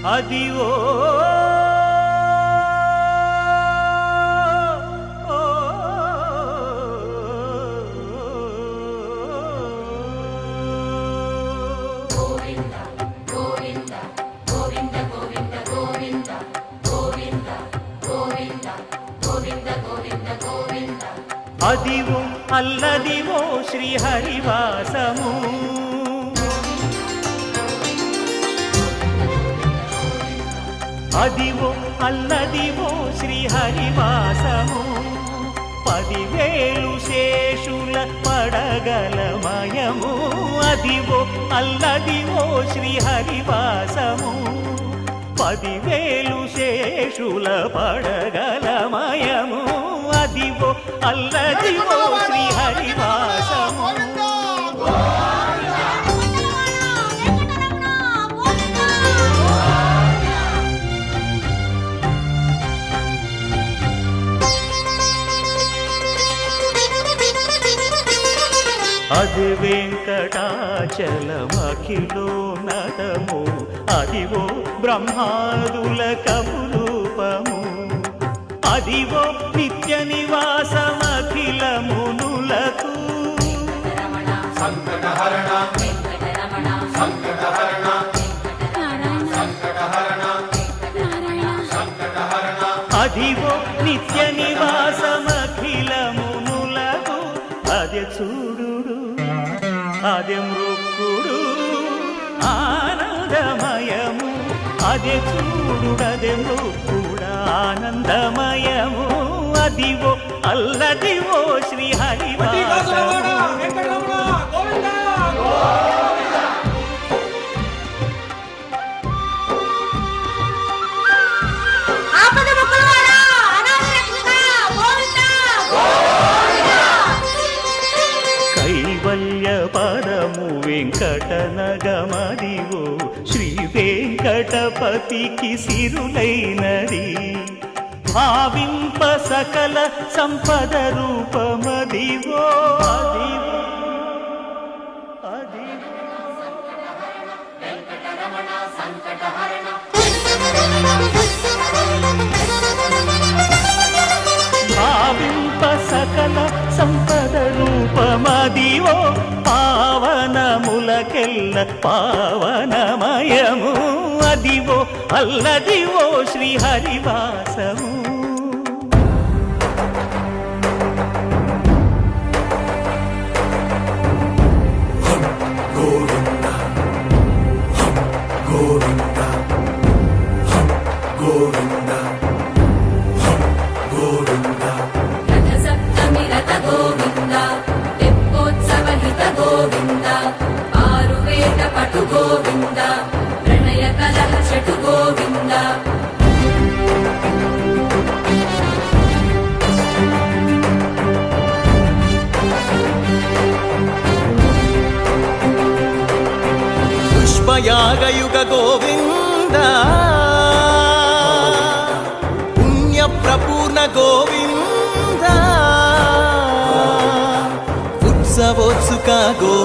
అదివో అదివో అల్లదివో శ్రీహరివాసము అదివో అల్లదివో శ్రీహరివాసము 10,000 శేషుల పడగలమయము అదివో అల్లదివో శ్రీహరివాసము 10,000 శేషుల పడగలమయము అదివో అల్లదివో శ్రీహరివాసము అది వెంకటాచలమఖిలోన్నతము అదివో బ్రహ్మాదుల కపురూపము అదివో నిత్య నివాసమఖిల మునులకు సంకటహరణ సంకటహరణ సంకటహరణ సంకటహరణ అదివో నిత్య నివాసమఖిల మునులకు అదే చూడు అదే మృక్కుడు ఆనందమయము అదే చూడు అదే మృక్కుడు ఆనందమయము అదివో అల్లదివో శ్రీహరివాసము కైవల్య పదము వెంకటనగమదివో శ్రీ వెంకటపతికి సిరులైనది భావింప సకల సంపద రూపమదివో అదివో భావింప సకల సంపద రూపమదివో పావనములకెల్ల పావనమయము అదివో అల్లదివో శ్రీహరివాసము పుష్పయాగయుగ గోవింద పుణ్య ప్రపూర్ణ గోవింద ఉత్సవోత్సుక గోవింద